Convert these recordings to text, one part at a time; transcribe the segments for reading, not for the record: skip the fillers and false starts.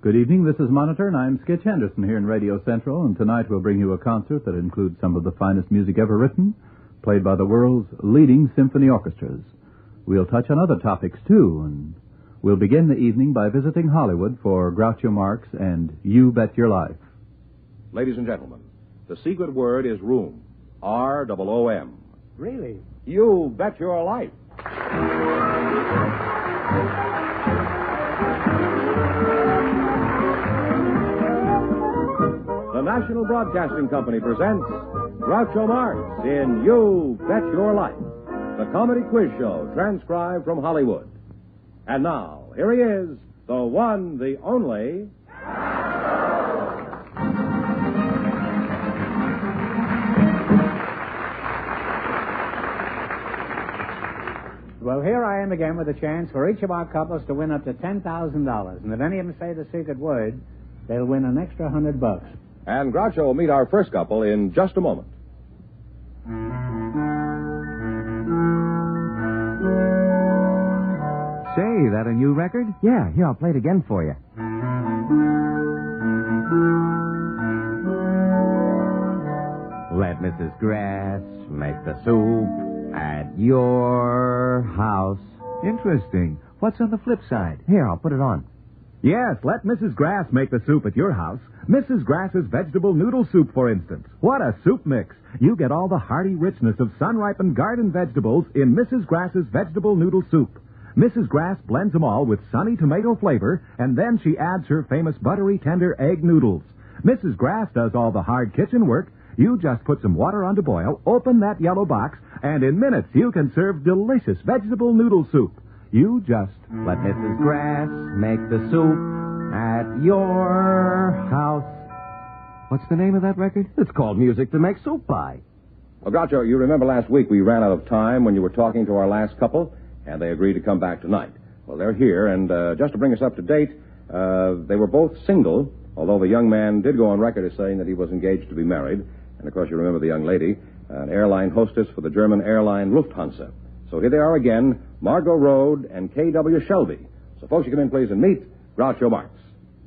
Good evening, this is Monitor, and I'm Skitch Henderson here in Radio Central, and tonight we'll bring you a concert that includes some of the finest music ever written, played by the world's leading symphony orchestras. We'll touch on other topics, too, and we'll begin the evening by visiting Hollywood for Groucho Marx and You Bet Your Life. Ladies and gentlemen, the secret word is room. R-O-O-M. Really? You bet your life. The National Broadcasting Company presents Groucho Marx in You Bet Your Life, the comedy quiz show transcribed from Hollywood. And now, here he is, the one, the only... Well, here I am again with a chance for each of our couples to win up to $10,000. And if any of them say the secret word, they'll win an extra $100. And Groucho will meet our first couple in just a moment. Say, that a new record? Yeah, here, I'll play it again for you. Let Mrs. Grass make the soup at your house. Interesting. What's on the flip side? Here, I'll put it on. Yes, let Mrs. Grass make the soup at your house. Mrs. Grass's vegetable noodle soup, for instance. What a soup mix. You get all the hearty richness of sun-ripened garden vegetables in Mrs. Grass's vegetable noodle soup. Mrs. Grass blends them all with sunny tomato flavor, and then she adds her famous buttery tender egg noodles. Mrs. Grass does all the hard kitchen work. You just put some water on to boil, open that yellow box, and in minutes you can serve delicious vegetable noodle soup. You just let Mrs. Grass make the soup at your house. What's the name of that record? It's called Music to Make Soup By. Well, Groucho, you remember last week we ran out of time when you were talking to our last couple, and they agreed to come back tonight. Well, they're here, and just to bring us up to date, they were both single, although the young man did go on record as saying that he was engaged to be married. And, of course, you remember the young lady, an airline hostess for the German airline Lufthansa. So here they are again, Margot Rode and K.W. Shelby. So, folks, you come in, please, and meet Groucho Marx.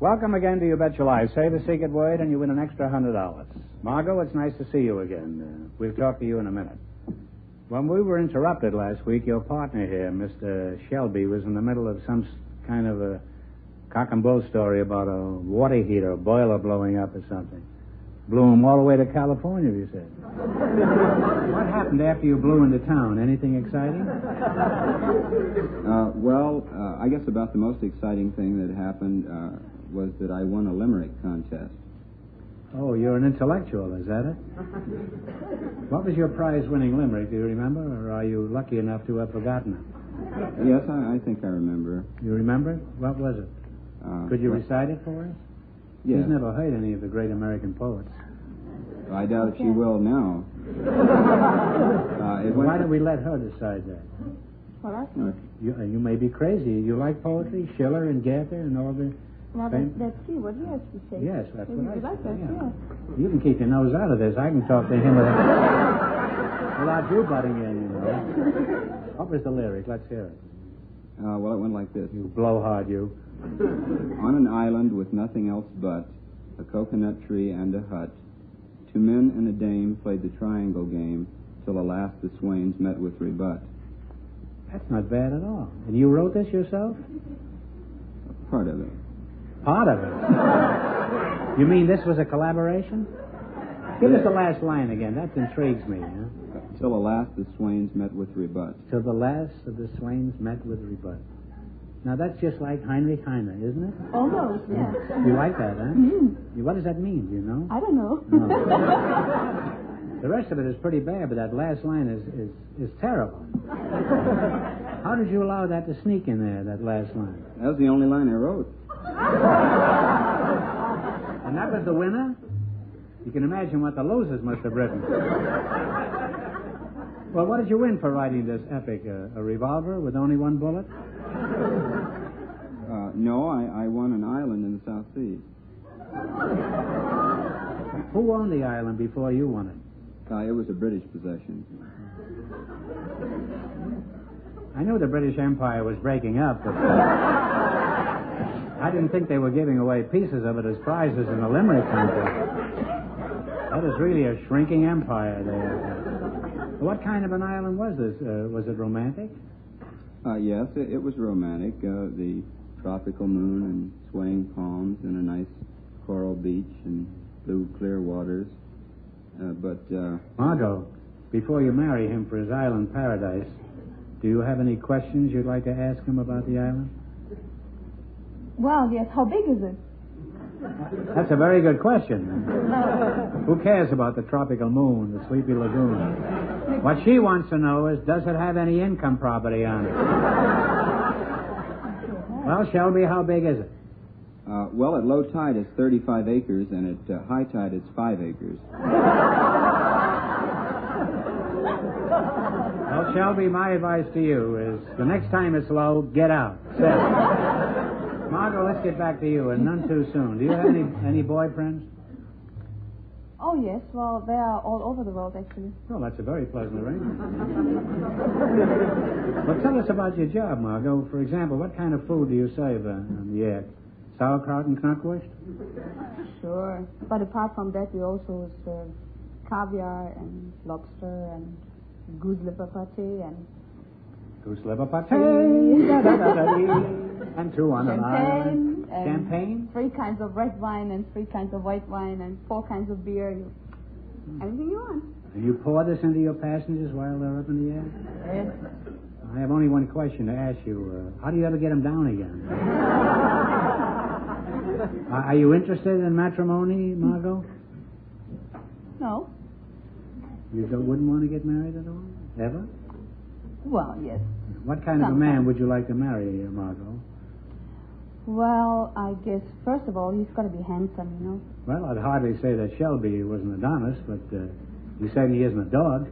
Welcome again to You Bet Your Life. Say the secret word and you win an extra $100. Margot, it's nice to see you again. We'll talk to you in a minute. When we were interrupted last week, your partner here, Mr. Shelby, was in the middle of some kind of a cock and bull story about a water heater, a boiler blowing up or something. Blew him all the way to California, you said. What happened after you blew into town? Anything exciting? I guess about the most exciting thing that happened was that I won a limerick contest. Oh, you're an intellectual, is that it? What was your prize-winning limerick? Do you remember, or are you lucky enough to have forgotten it? Yes, I think I remember. You remember it? What was it? Could you recite it for us? Yes. She's never heard any of the great American poets. I doubt if she will now. Why don't we let her decide that? Well, that's... You may be crazy. You like poetry? Schiller and Goethe and all the... Now, let's see what he has to say. Yes, that's what I like that, yeah. Yes. You can keep your nose out of this. I can talk to him without you butting in, you know. What was the lyric? Let's hear it. Well, it went like this. You blowhard, you. On an island with nothing else but a coconut tree and a hut, two men and a dame played the triangle game till alas the swains met with rebut. That's not bad at all. And you wrote this yourself? Part of it. Part of it? You mean this was a collaboration? Give us the last line again. That intrigues me. Huh? Till alas the swains met with rebut. Till the last of the swains met with rebut. Now, that's just like Heinrich Heine, isn't it? Almost, yes. You like that, huh? Mm-hmm. What does that mean, do you know? I don't know. No. The rest of it is pretty bad, but that last line is terrible. How did you allow that to sneak in there, that last line? That was the only line I wrote. And that was the winner? You can imagine what the losers must have written. Well, what did you win for writing this epic? A revolver with only one bullet? No, I won an island in the South Seas. Who owned the island before you won it? It was a British possession. I knew the British Empire was breaking up, but I didn't think they were giving away pieces of it as prizes in a limerick contest. That is really a shrinking empire there. What kind of an island was this? Was it romantic? Yes, it was romantic. The tropical moon and swaying palms and a nice coral beach and blue, clear waters. Margot, before you marry him for his island paradise, do you have any questions you'd like to ask him about the island? Well, yes. How big is it? That's a very good question. Who cares about the tropical moon, the sleepy lagoon? What she wants to know is, does it have any income property on it? Well, Shelby, how big is it? Well, at low tide it's 35 acres, and at high tide it's 5 acres. Well, Shelby, my advice to you is, the next time it's low, get out. Margot, let's get back to you, and none too soon. Do you have any boyfriends? Oh, yes. Well, they are all over the world, actually. Well, that's a very pleasant arrangement. Well, tell us about your job, Margot. For example, what kind of food do you serve on the air? Sauerkraut and knackwurst? Sure. But apart from that, we also serve caviar and lobster and goose liver pate and... Goose liver pate. And two on an island. Champagne? 3 kinds of red wine and 3 kinds of white wine and 4 kinds of beer. Anything you want. And you pour this into your passengers while they're up in the air? Yes. I have only one question to ask you. How do you ever get them down again? Are you interested in matrimony, Margot? No. You wouldn't want to get married at all? Ever? Well, yes. What kind of a man would you like to marry, Margot? Well, I guess, first of all, he's got to be handsome, you know. Well, I'd hardly say that Shelby was an Adonis, but you said he isn't a dog.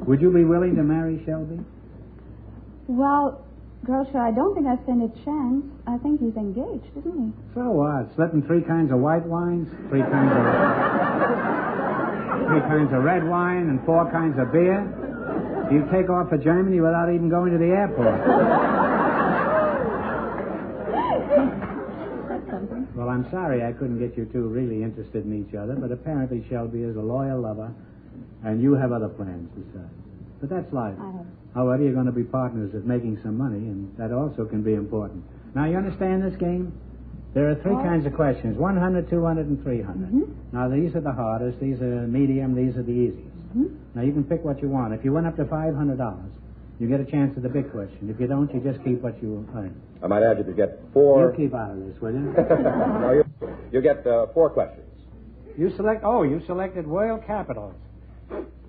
Would you be willing to marry Shelby? Well, Groucho, I don't think I stand a chance. I think he's engaged, isn't he? So what? Slipping 3 kinds of white wines, 3 kinds of red wine, and 4 kinds of beer? You take off for Germany without even going to the airport. Well, I'm sorry I couldn't get you two really interested in each other, but apparently Shelby is a loyal lover, and you have other plans besides. But that's life. However, you're going to be partners at making some money, and that also can be important. Now, you understand this game? There are 3 kinds of questions, 100, 200, and 300. Mm-hmm. Now, these are the hardest, these are medium, these are the easiest. Mm-hmm. Now, you can pick what you want. If you win up to $500, you get a chance at the big question. If you don't, you just keep what you earn. I might add you to get 4... You keep out of this, will you? No, you get 4 questions. You selected World Capitals.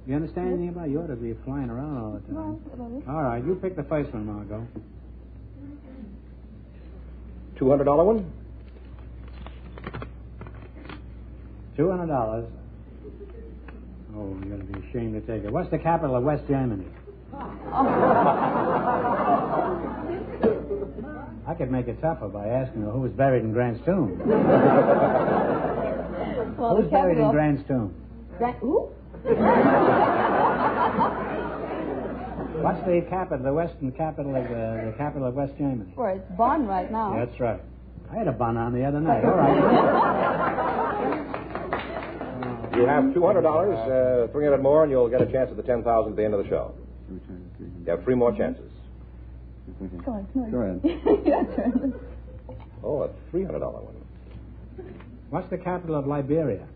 You understand anything about it? You ought to be flying around all the time. Well, All right, you pick the first one, Margot. $200 one? $200. Oh, you're going to be ashamed to take it. What's the capital of West Germany? I could make it tougher by asking her who was buried in Grant's tomb. Well, Who's buried in Grant's tomb? Who? What's the capital, the western capital of the capital of West Germany? Well, it's Bonn right now. That's right. I had a bun on the other night. All right. You have $200, 300 more, and you'll get a chance at the $10,000 at the end of the show. You have 3 more chances. Go on. Go ahead. Your turn. Oh, a $300 one. What's the capital of Liberia?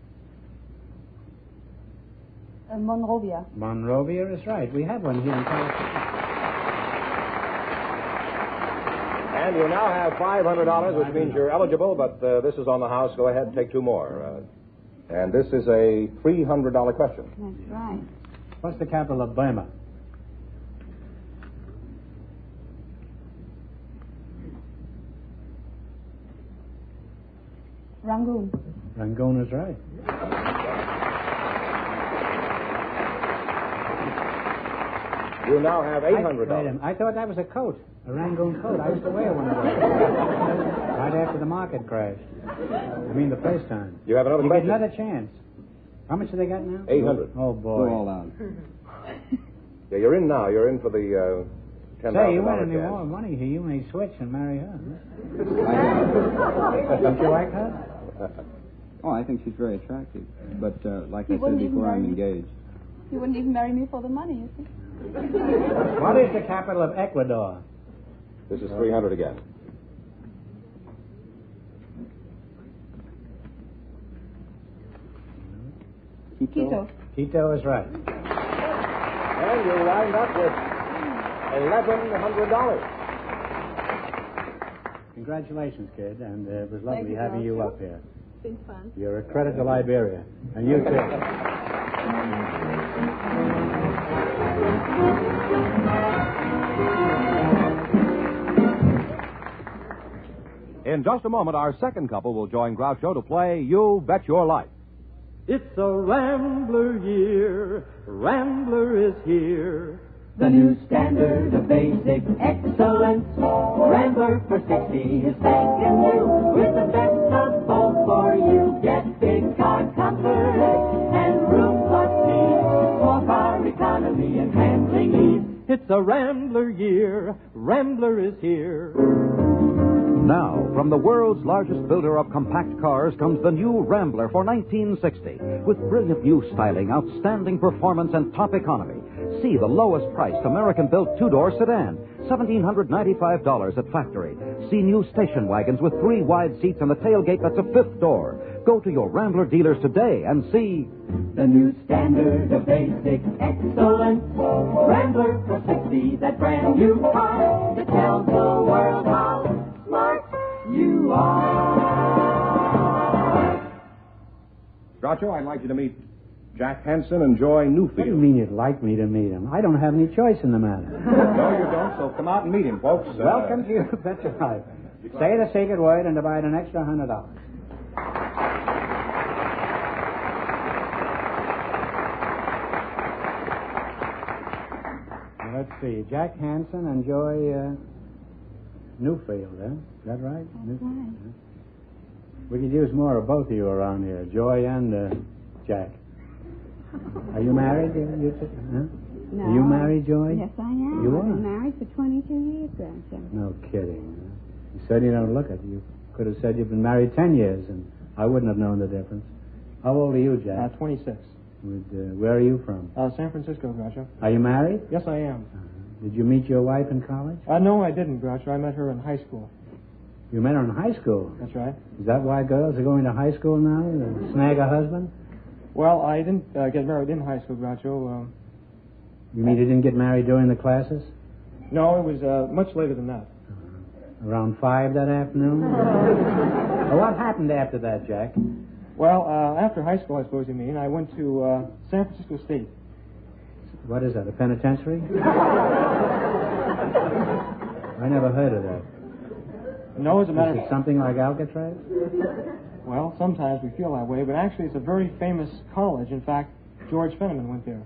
Monrovia. Monrovia is right. We have one here in California. And you now have $500, which means you're eligible, but this is on the house. Go ahead and take 2 more. And this is a $300 question. That's right. What's the capital of Burma? Rangoon. Rangoon is right. You now have $800. Wait a minute. I thought that was a coat, a Rangoon coat. I used to wear one of those right after the market crashed. I mean, the first time. You have another You question. get another chance. How much have they got now? 800. Oh, boy. Go all out. Yeah, you're in now. You're in for the Say, you $10,000 want any cash. more money here, you may switch and marry her. Don't you like her? Oh, I think she's very attractive. But like You I said wouldn't even before, I'm marry me? engaged. You wouldn't even marry me for the money, you see. What is the capital of Ecuador? This is 300 again. Quito. Quito is right. And you wind up with $1,100. Congratulations, kid, and it was Thank lovely you, having you Groucho. up here. It's been fun. You're a credit to Liberia, and you too. In just a moment, our second couple will join Groucho to play You Bet Your Life. It's a Rambler year. Rambler is here. The new standard of basic excellence. Rambler for 60 is thanking you. With the best of both for you. Get big car comfort and room plus speed. For car economy and handling ease. It's a Rambler year. Rambler is here. Now, from the world's largest builder of compact cars comes the new Rambler for 1960. With brilliant new styling, outstanding performance, and top economy. See the lowest priced American-built two-door sedan, $1,795 at factory. See new station wagons with 3 wide seats and the tailgate that's a 5th door. Go to your Rambler dealers today and see the new standard of basic excellence. Rambler for 60, that brand new car that tells the world how smart you are. Groucho, I'd like you to meet Jack Hansen and Joy Newfield. What do you mean you'd like me to meet him? I don't have any choice in the matter. No, you don't, so come out and meet him, folks. Welcome to You Bet Your Life. Say the secret word and divide an extra $100. Let's see. Jack Hansen and Joy Newfield, eh? Is that right? That's right. We could use more of both of you around here, Joy and Jack. Are you married? You two? Huh? No. Are you married, Joy? Yes, I am. You I've are? been married for 22 years, Groucho. No kidding. You said you don't look it. You could have said you've been married 10 years, and I wouldn't have known the difference. How old are you, Jack? 26. Where are you from? San Francisco, Groucho. Are you married? Yes, I am. Did you meet your wife in college? No, I didn't, Groucho. I met her in high school. You met her in high school? That's right. Is that why girls are going to high school now? To snag a husband? Well, I didn't get married in high school, Groucho. You mean you didn't get married during the classes? No, it was much later than that. Around 5 that afternoon? Well, what happened after that, Jack? Well, after high school, I suppose you mean, I went to San Francisco State. What is that, a penitentiary? I never heard of that. No, as a matter of fact. Is it something like Alcatraz? Well, sometimes we feel that way, but actually it's a very famous college. In fact, George Fenneman went there.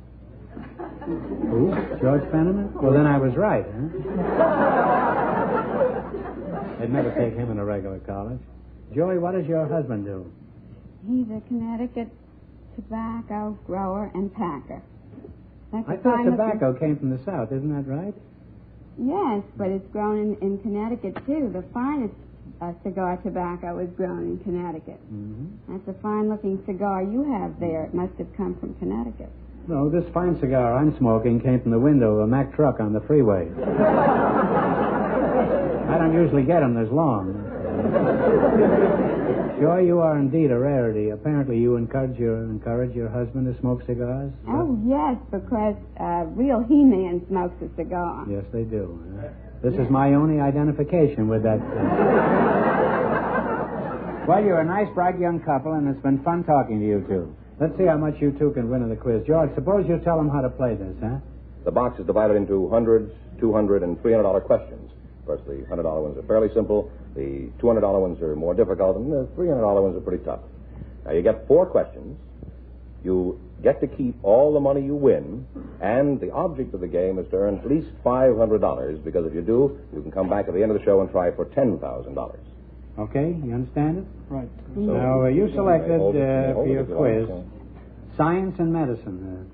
Who? George Fenneman? Well, then I was right, huh? They'd never take him in a regular college. Joey, what does your husband do? He's a Connecticut tobacco grower and packer. That's I thought tobacco came from the South, isn't that right? Yes, but it's grown in Connecticut, too. The finest cigar tobacco is grown in Connecticut. Mm-hmm. That's a fine-looking cigar you have there. It must have come from Connecticut. No, this fine cigar I'm smoking came from the window of a Mack truck on the freeway. I don't usually get them this long. Joy, you are indeed a rarity. Apparently you encourage your husband to smoke cigars? Oh, yes, because a real he-man smokes a cigar. Yes, they do. This is my only identification with that. Well, you're a nice, bright young couple, and it's been fun talking to you two. Let's see how much you two can win in the quiz. George, suppose you tell them how to play this, huh? The box is divided into $100, $200, and $300 questions. Of course, the $100 ones are fairly simple. The $200 ones are more difficult, and the $300 ones are pretty tough. Now, you get 4 questions. You get to keep all the money you win, and the object of the game is to earn at least $500, because if you do, you can come back at the end of the show and try for $10,000. Okay, you understand it? Right. So, you selected for your quiz science and medicine.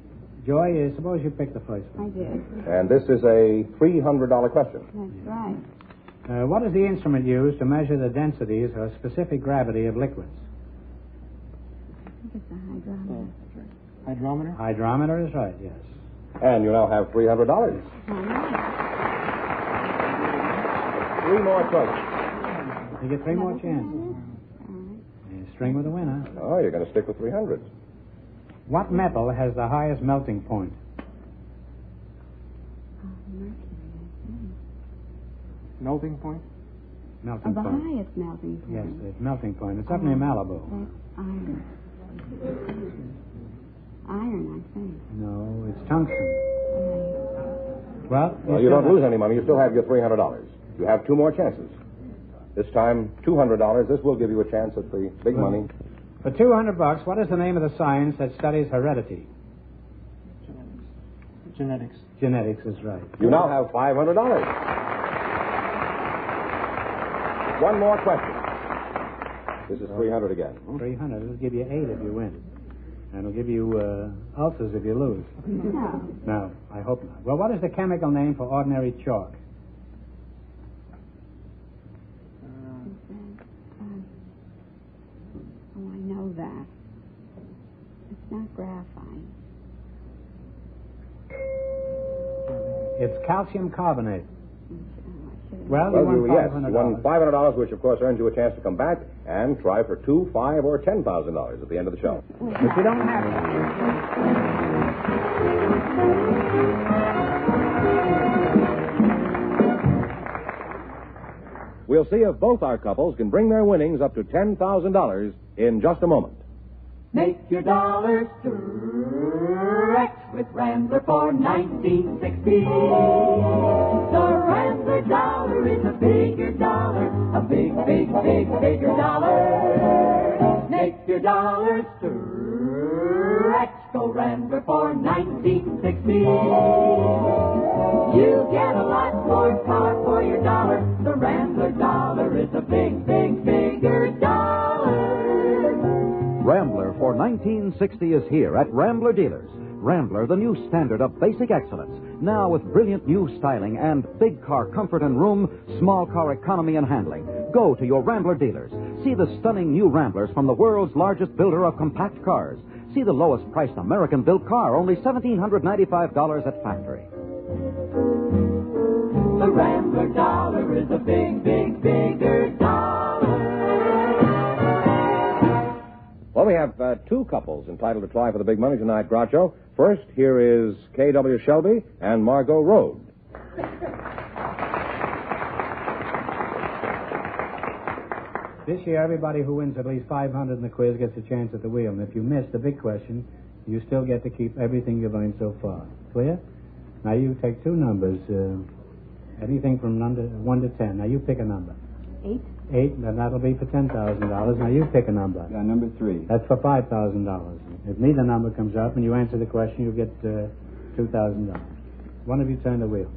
Joy, suppose you pick the first one. I did. And this is a $300 question. That's right. What is the instrument used to measure the densities or specific gravity of liquids? I think it's a hydrometer. Hydrometer? Hydrometer is right, yes. And you now have $300. All right. 3 more choices. You get 3 more chances. All right. You string with a winner. Oh, you're going to stick with 300. What metal has the highest melting point? Mercury, I think. Melting point? Melting The point. highest melting point. Yes, the melting point. It's up near Malibu. That's iron. Iron, I think. No, it's tungsten. Right. Well, You don't lose any money. You still have your $300. You have 2 more chances. This time, $200. This will give you a chance at the big money. For $200, what is the name of the science that studies heredity? Genetics. Genetics is right. You now have $500. 1 more question. This is 300 again. 300. It'll give you 8 if you win. And it'll give you ulcers if you lose. No. No, I hope not. Well, what is the chemical name for ordinary chalk? Oh, I know that. It's not graphite. It's calcium carbonate. Oh, I should've- Well, you won yes, $500. you won $500, which of course earns you a chance to come back and try for $2,000, $5,000, or $10,000 at the end of the show. But you don't have to. We'll see if both our couples can bring their winnings up to $10,000 in just a moment. Make your dollars stretch with Rambler for 1960. The Rambler dollar is a bigger dollar, a big, big, big, bigger dollar. Make your dollars stretch, go Rambler for 1960. You get a lot more car for your dollar. The Rambler dollar is a big, big, bigger dollar. Rambler for 1960 is here at Rambler Dealers. Rambler, the new standard of basic excellence. Now with brilliant new styling and big car comfort and room, small car economy and handling. Go to your Rambler dealers. See the stunning new Ramblers from the world's largest builder of compact cars. See the lowest priced American-built car, only $1,795 at factory. The Rambler dollar is a big, big, bigger dollar. Well, we have 2 couples entitled to try for the big money tonight, Groucho. First, here is K.W. Shelby and Margot Rode. This year, everybody who wins at least 500 in the quiz gets a chance at the wheel. And if you miss the big question, you still get to keep everything you've earned so far. Clear? Now, you take 2 numbers, anything from 1 to 10. Now, you pick a number. 8. 8, then that'll be for $10,000. Now, you pick a number. Number 3. That's for $5,000. If neither number comes up and you answer the question, you get $2,000. One of you turn the wheel.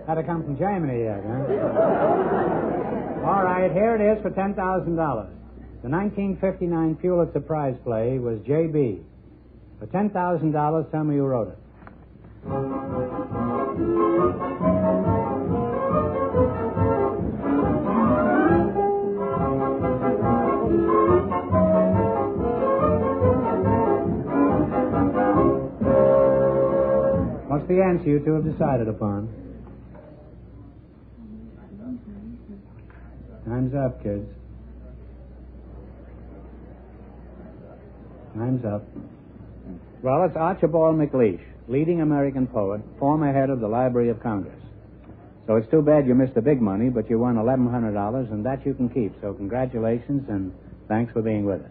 Had to come from Germany yet, huh? All right, here it is for $10,000. The 1959 Pulitzer Prize play was J.B. For $10,000, tell me who wrote it. What's the answer you two have decided upon? Time's up, kids. Time's up. Well, it's Archibald MacLeish, leading American poet, former head of the Library of Congress. So it's too bad you missed the big money, but you won $1,100, and that you can keep. So congratulations, and thanks for being with us.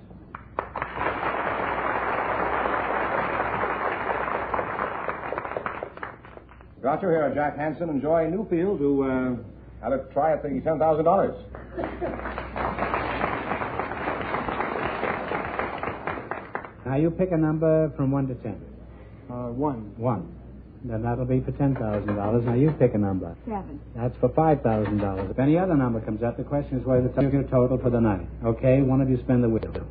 Groucho, here are Jack Hansen and Joy Newfield, who Now let's try at the $10,000. Now you pick a number from 1 to 10. 1. 1. Then that'll be for $10,000. Now you pick a number. 7. That's for $5,000. If any other number comes up, the question is whether it's your total for the night. Okay, one of you spin the wheel.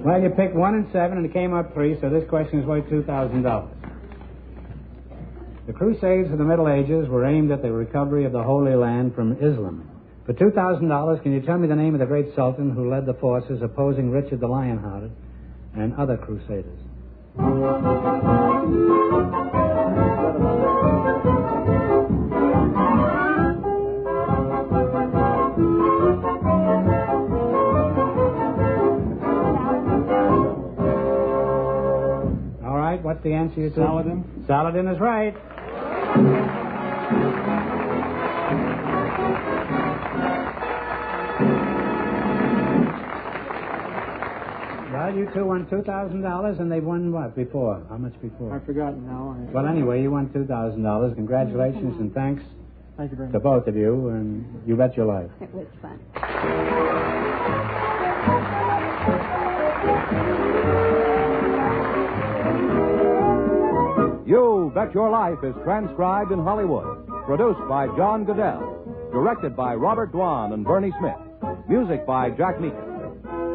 Well, you picked 1 and 7, and it came up 3, so this question is worth $2,000. The Crusades of the Middle Ages were aimed at the recovery of the Holy Land from Islam. For $2,000, can you tell me the name of the great Sultan who led the forces opposing Richard the Lionhearted and other Crusaders? What's the answer you to? Saladin. Saladin is right. Well, you two won $2,000, and they won what before? How much before? I've forgotten now. Well, anyway, you won $2,000. Congratulations and thanks Thank you very to much. both of you, and you bet your life. It was fun. You Bet Your Life is transcribed in Hollywood. Produced by John Goodell. Directed by Robert Dwan and Bernie Smith. Music by Jack Meeker.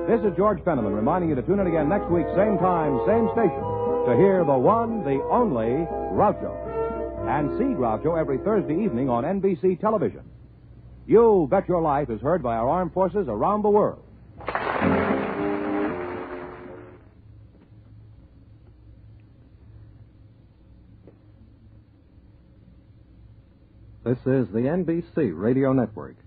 This is George Fenneman reminding you to tune in again next week, same time, same station, to hear the one, the only Groucho. And see Groucho every Thursday evening on NBC television. You Bet Your Life is heard by our armed forces around the world. This is the NBC Radio Network.